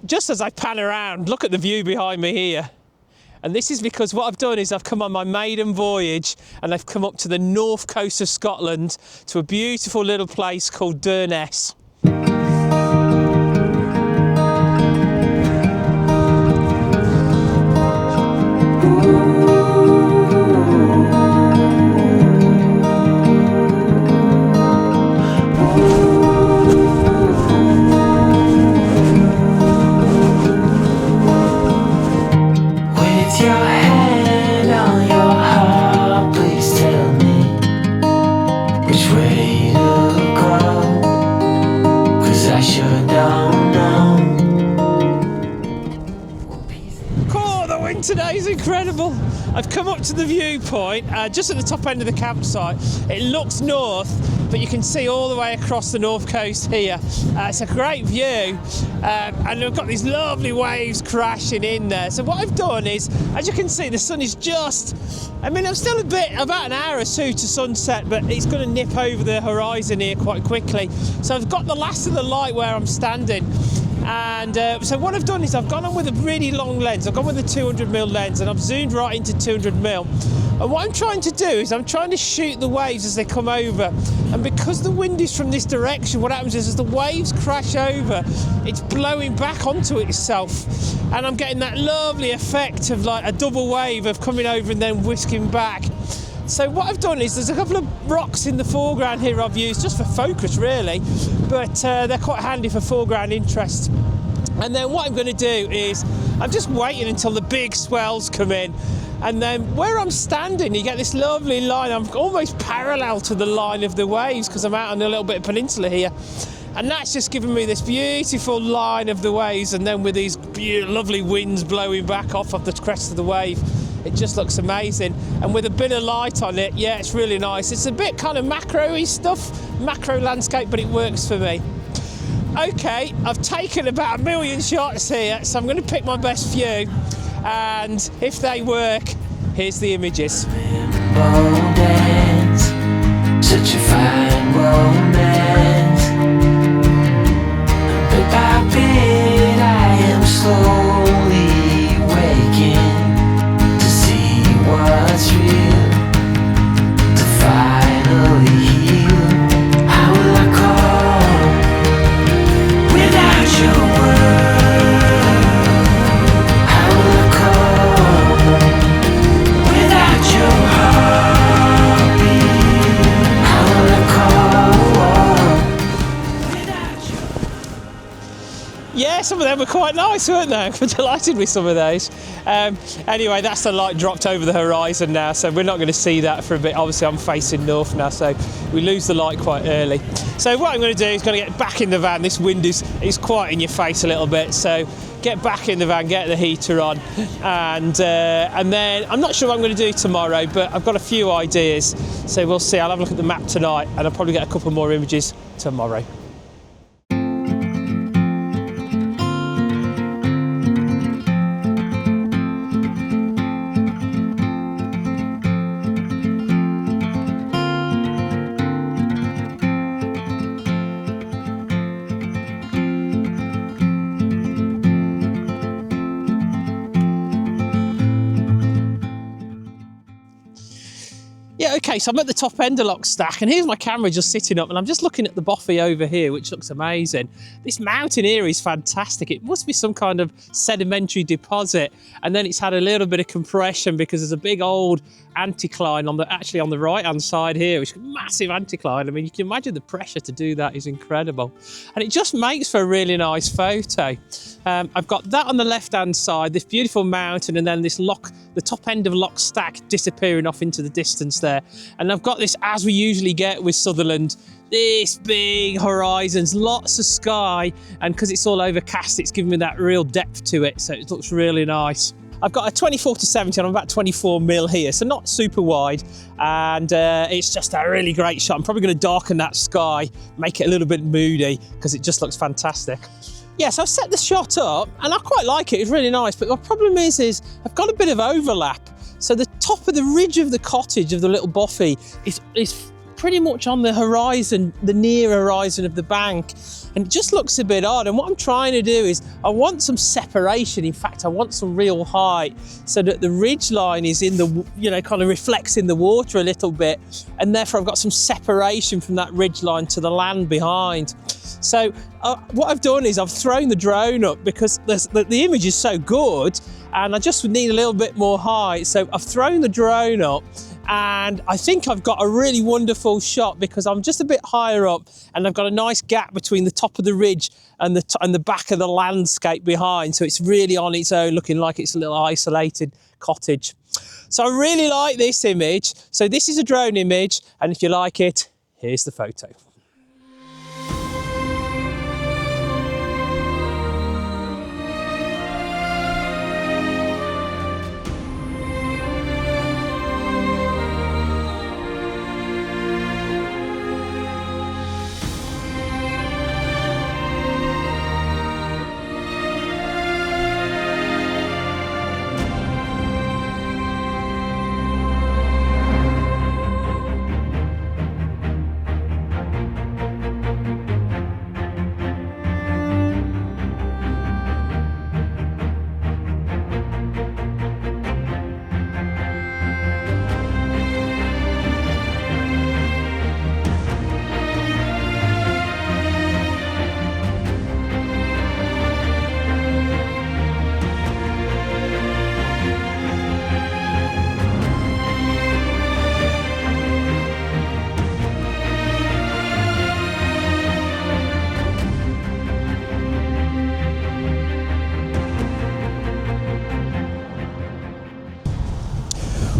just as I pan around, look at the view behind me here. And this is because what I've done is I've come on my maiden voyage and I've come up to the north coast of Scotland to a beautiful little place called Durness. Today's incredible. I've come up to the viewpoint just at the top end of the campsite. It looks north, but you can see all the way across the north coast here. It's a great view, and we've got these lovely waves crashing in there. So what I've done is, as you can see, the sun is just, I mean, I'm still about an hour or two to sunset, but it's going to nip over the horizon here quite quickly. So I've got the last of the light where I'm standing. And so what I've done is I've gone on with a really long lens. I've gone with a 200mm lens and I've zoomed right into 200mm. And what I'm trying to do is I'm trying to shoot the waves as they come over. And because the wind is from this direction, what happens is as the waves crash over, it's blowing back onto itself. And I'm getting that lovely effect of like a double wave of coming over and then whisking back. So what I've done is there's a couple of rocks in the foreground here I've used just for focus really, but they're quite handy for foreground interest. And then what I'm going to do is I'm just waiting until the big swells come in, and then where I'm standing you get this lovely line. I'm almost parallel to the line of the waves because I'm out on a little bit of peninsula here. And that's just giving me this beautiful line of the waves, and then with these lovely winds blowing back off of the crest of the wave. It just looks amazing, and with a bit of light on it, yeah, it's really nice. It's a bit kind of macro-y stuff, macro landscape, but it works for me. Okay, I've taken about 1 million shots here, so I'm going to pick my best few, and if they work, here's the images. Romance, such a fine romance. Bit by bit, I am slowly waking. What's real to finally heal? How will I cope without your word? How will I cope without your heartbeat? How will I cope without your... Yeah, some of them were quite nice, weren't they? I'm delighted with some of those. Anyway, that's the light dropped over the horizon now, so we're not going to see that for a bit. Obviously, I'm facing north now, so we lose the light quite early. So what I'm going to do is going to get back in the van. This wind is quite in your face a little bit, so get back in the van, get the heater on, and then I'm not sure what I'm going to do tomorrow, but I've got a few ideas, so we'll see. I'll have a look at the map tonight, and I'll probably get a couple more images tomorrow. Yeah, okay, so I'm at the top end of Loch Stack, and here's my camera just sitting up, and I'm just looking at the bothy over here, which looks amazing. This mountain here is fantastic. It must be some kind of sedimentary deposit, and then it's had a little bit of compression because there's a big old anticline actually on the right-hand side here, which is a massive anticline. I mean, you can imagine the pressure to do that is incredible. And it just makes for a really nice photo. I've got that on the left-hand side, this beautiful mountain, and then this loch, the top end of Loch Stack disappearing off into the distance there. And I've got this, as we usually get with Sutherland, this big horizons, lots of sky, and because it's all overcast, it's giving me that real depth to it, so it looks really nice. I've got a 24-70 and I'm about 24mm here, so not super wide, and it's just a really great shot. I'm probably going to darken that sky, make it a little bit moody, because it just looks fantastic. Yeah, so I've set the shot up, and I quite like it. It's really nice, but the problem is I've got a bit of overlap. So the top of the ridge of the cottage of the little bothy is pretty much on the horizon, the near horizon of the bank, and it just looks a bit odd. And what I'm trying to do is I want some separation. In fact, I want some real height so that the ridge line is in the, you know, kind of reflects in the water a little bit, and therefore I've got some separation from that ridge line to the land behind. So what I've done is I've thrown the drone up because the image is so good and I just need a little bit more height. So I've thrown the drone up, and I think I've got a really wonderful shot because I'm just a bit higher up and I've got a nice gap between the top of the ridge and the back of the landscape behind. So it's really on its own, looking like it's a little isolated cottage. So I really like this image. So this is a drone image, and if you like it, here's the photo.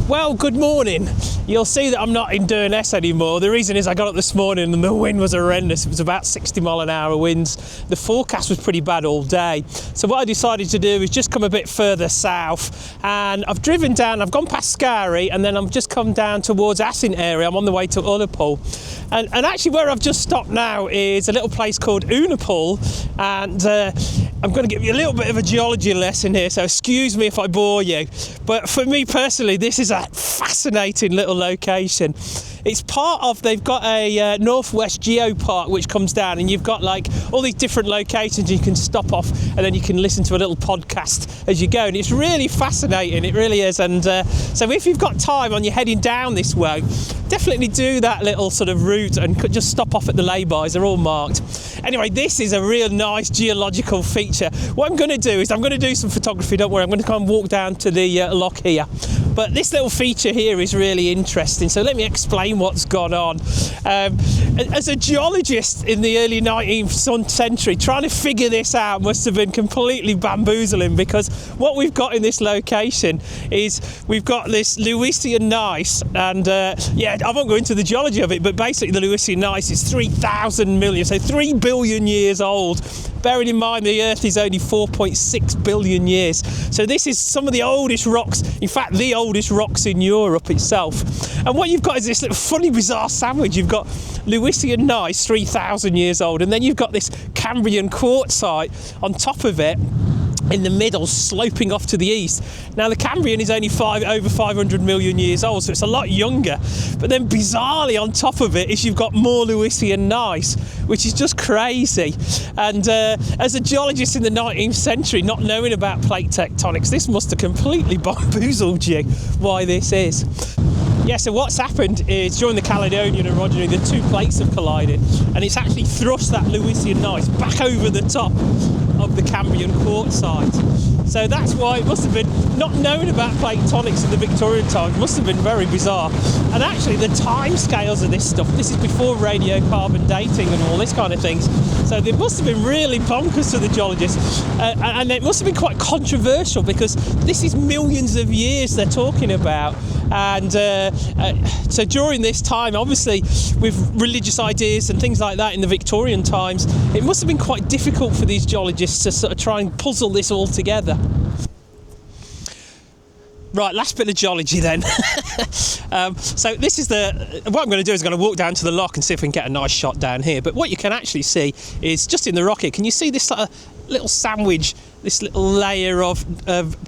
Well, good morning. You'll see that I'm not in Durness anymore. The reason is I got up this morning and the wind was horrendous. It was about 60-mile-an-hour winds. The forecast was pretty bad all day. So what I decided to do is just come a bit further south, and I've driven down, I've gone past Scary, and then I've just come down towards Assynt area. I'm on the way to Ullapool. And actually where I've just stopped now is a little place called Ullapool, and I'm going to give you a little bit of a geology lesson here, so excuse me if I bore you. But for me personally, this is a fascinating little location. It's part of, they've got a Northwest Geopark which comes down, and you've got like all these different locations you can stop off, and then you can listen to a little podcast as you go, and it's really fascinating, it really is. And so if you've got time and you're heading down this way, definitely do that little sort of route and just stop off at the lay-bys, they're all marked. Anyway, this is a real nice geological feature. What I'm going to do is I'm going to do some photography, don't worry, I'm going to come and walk down to the Loch here. But this little feature here is really interesting, so let me explain what's gone on. As a geologist in the early 19th century, trying to figure this out must have been completely bamboozling, because what we've got in this location is we've got this Lewisian gneiss, and yeah, I won't go into the geology of it, but basically the Lewisian gneiss is 3,000 million, so 3 billion years old. Bearing in mind the Earth is only 4.6 billion years. So this is some of the oldest rocks, in fact the oldest rocks in Europe itself. And what you've got is this little funny bizarre sandwich. You've got Lewisian gneiss, 3,000 years old, and then you've got this Cambrian quartzite on top of it, in the middle, sloping off to the east. Now the Cambrian is only over 500 million years old, so it's a lot younger. But then bizarrely on top of it is you've got more Lewisian gneiss, which is just crazy. And as a geologist in the 19th century, not knowing about plate tectonics, this must have completely bamboozled you why this is. Yeah, so what's happened is during the Caledonian erosion, the two plates have collided, and it's actually thrust that Lewisian gneiss back over the top of the Cambrian quartzite. So that's why it must have been, not knowing about plate tectonics in the Victorian times, must have been very bizarre. And actually the time scales of this stuff, this is before radiocarbon dating and all this kind of things, so they must have been really bonkers to the geologists, and it must have been quite controversial, because this is millions of years they're talking about. And so during this time, obviously with religious ideas and things like that in the Victorian times, it must have been quite difficult for these geologists to sort of try and puzzle this all together. Right, last bit of geology then. So this is what I'm going to do is I'm going to walk down to the Loch and see if we can get a nice shot down here. But what you can actually see is just in the rock here, can you see this sort of little sandwich this little layer of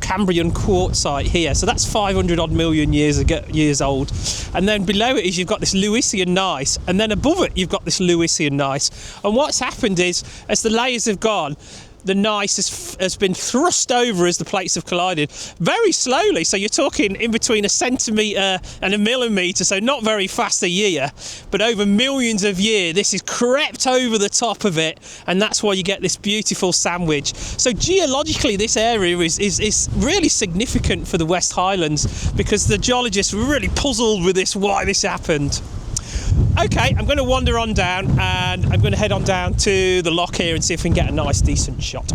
Cambrian quartzite here. So that's 500 odd million years old. And then below it is you've got this Lewisian gneiss, and then above it you've got this Lewisian gneiss. And what's happened is, as the layers have gone, the gneiss has been thrust over as the plates have collided very slowly. So you're talking in between a centimetre and a millimetre, so not very fast a year, but over millions of years this is crept over the top of it, and that's why you get this beautiful sandwich. So geologically this area is really significant for the West Highlands, because the geologists were really puzzled with this, why this happened. Okay, I'm going to wander on down, and I'm going to head on down to the loch here and see if we can get a nice decent shot.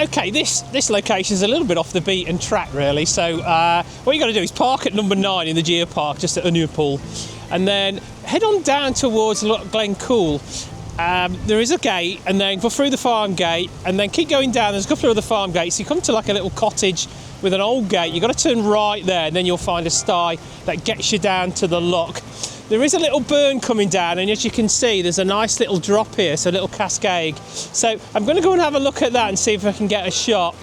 Okay, this location is a little bit off the beaten track really, so what you got to do is park at number 9 in the geopark just at Unupool, and then head on down towards Glencoe. There is a gate, and then go through the farm gate and then keep going down. There's a couple of other farm gates. You come to like a little cottage with an old gate. You've got to turn right there, and then you'll find a sty that gets you down to the loch. There is a little burn coming down, and as you can see there's a nice little drop here, so a little cascade. So I'm going to go and have a look at that and see if I can get a shot,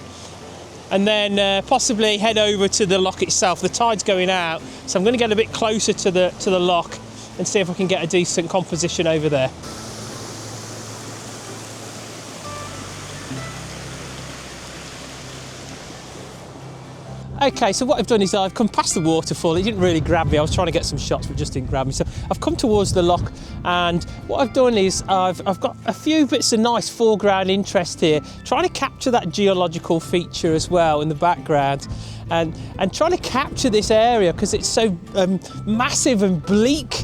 and then possibly head over to the loch itself. The tide's going out, so I'm going to get a bit closer to the loch and see if I can get a decent composition over there. Okay, so what I've done is I've come past the waterfall. It didn't really grab me. I was trying to get some shots, but it just didn't grab me. So I've come towards the loch, and what I've done is I've got a few bits of nice foreground interest here, trying to capture that geological feature as well in the background, and trying to capture this area because it's so massive and bleak,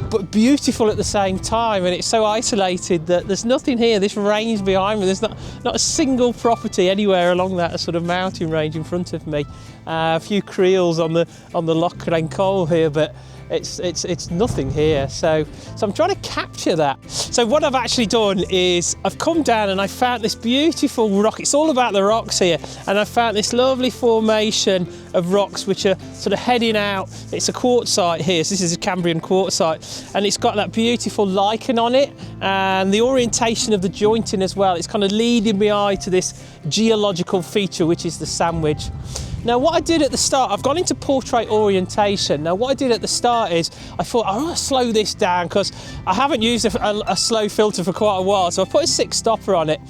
but beautiful at the same time, and it's so isolated that there's nothing here. This range behind me, there's not a single property anywhere along that sort of mountain range in front of me. A few creels on the Loch Glencoe here, but it's nothing here. So I'm trying to capture that. So what I've actually done is I've come down and I found this beautiful rock. It's all about the rocks here, and I found this lovely formation of rocks which are sort of heading out. It's a quartzite here, so this is a Cambrian quartzite, and it's got that beautiful lichen on it, and the orientation of the jointing as well. It's kind of leading my eye to this geological feature, which is the sandwich. Now what I did at the start, I've gone into portrait orientation. Now what I did at the start is I thought I want to slow this down because I haven't used a slow filter for quite a while, so I put a 6 stopper on it.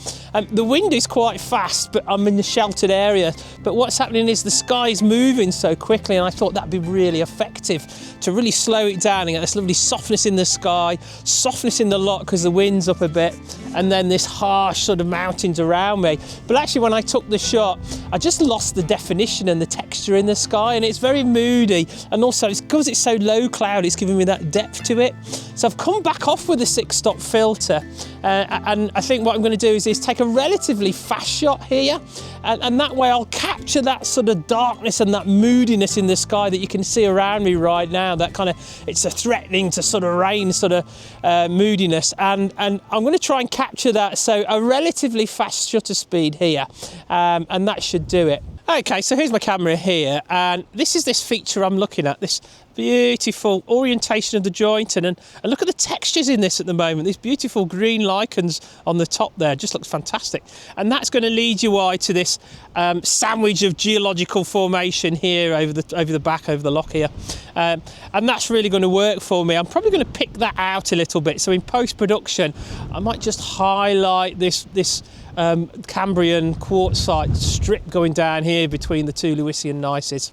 The wind is quite fast, but I'm in the sheltered area. But what's happening is the sky is moving so quickly, and I thought that'd be really effective to really slow it down and get this lovely softness in the sky, softness in the loch because the wind's up a bit, and then this harsh sort of mountains around me. But actually when I took the shot, I just lost the definition and the texture in the sky, and it's very moody, and also it's because it's so low cloud, it's giving me that depth to it. So I've come back off with a 6 stop filter, and I think what I'm going to do is take a relatively fast shot here, and that way I'll capture that sort of darkness and that moodiness in the sky that you can see around me right now. That kind of, it's a threatening to sort of rain sort of moodiness, and I'm going to try and capture that. So a relatively fast shutter speed here, and that should do it. Okay, so here's my camera here, and this is this feature I'm looking at, this beautiful orientation of the joint, and look at the textures in this at the moment. These beautiful green lichens on the top there, just looks fantastic. And that's going to lead your eye to this sandwich of geological formation here over the back, over the loch here. And that's really going to work for me. I'm probably going to pick that out a little bit. So in post-production, I might just highlight this Cambrian quartzite strip going down here between the two Lewisian gneisses.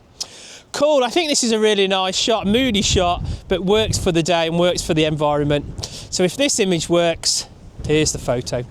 Cool, I think this is a really nice shot, moody shot, but works for the day and works for the environment. So if this image works, here's the photo.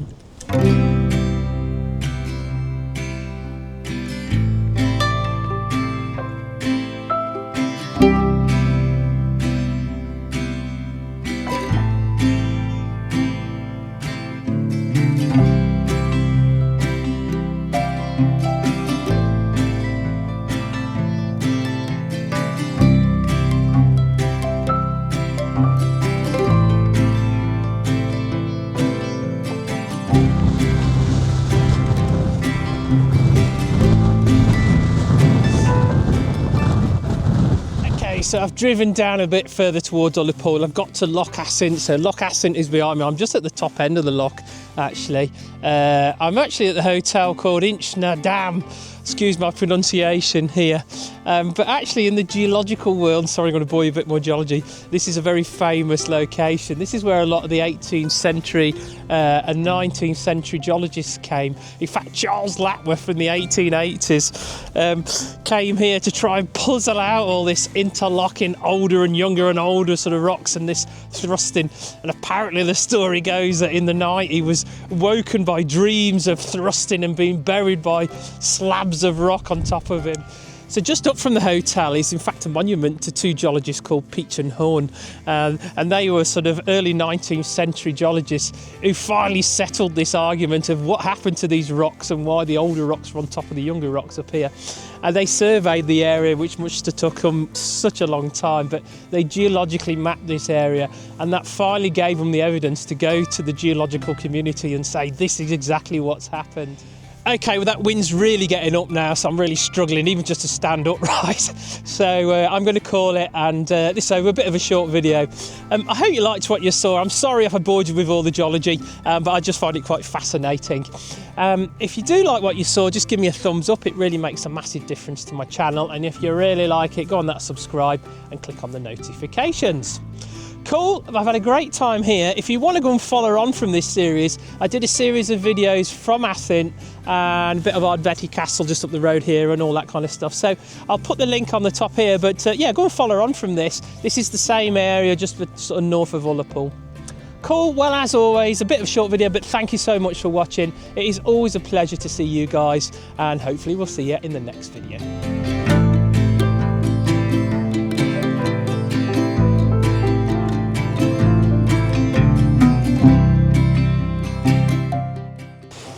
So I've driven down a bit further towards Ullapool. I've got to Loch Assynt. So Loch Assynt is behind me. I'm just at the top end of the loch, actually. I'm actually at the hotel called Inchnadam. Excuse my pronunciation here. But actually in the geological world, sorry, I'm going to bore you a bit more geology, this is a very famous location. This is where a lot of the 18th century and 19th century geologists came. In fact, Charles Lapworth in the 1880s came here to try and puzzle out all this interlocking older and older sort of rocks and this thrusting. And apparently the story goes that in the night he was woken by dreams of thrusting and being buried by slabs of rock on top of him. So just up from the hotel is in fact a monument to two geologists called Peach and Horn, and they were sort of early 19th century geologists who finally settled this argument of what happened to these rocks and why the older rocks were on top of the younger rocks up here. And they surveyed the area, which must have took them such a long time, but they geologically mapped this area, and that finally gave them the evidence to go to the geological community and say this is exactly what's happened. Okay, well that wind's really getting up now, so I'm really struggling even just to stand upright. So I'm going to call it, and this is a bit of a short video. I hope you liked what you saw. I'm sorry if I bored you with all the geology, but I just find it quite fascinating. If you do like what you saw, just give me a thumbs up. It really makes a massive difference to my channel. And if you really like it, go on that subscribe and click on the notifications. Cool, I've had a great time here. If you want to go and follow on from this series, I did a series of videos from Assynt and a bit of Ardbetty Castle just up the road here and all that kind of stuff. So I'll put the link on the top here, but yeah, go and follow on from this. This is the same area, just sort of north of Ullapool. Cool, well as always, a bit of a short video, but thank you so much for watching. It is always a pleasure to see you guys, and hopefully we'll see you in the next video.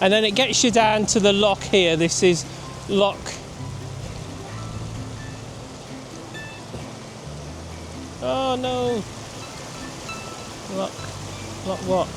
And then it gets you down to the loch here. This is Loch. Oh no. Loch what?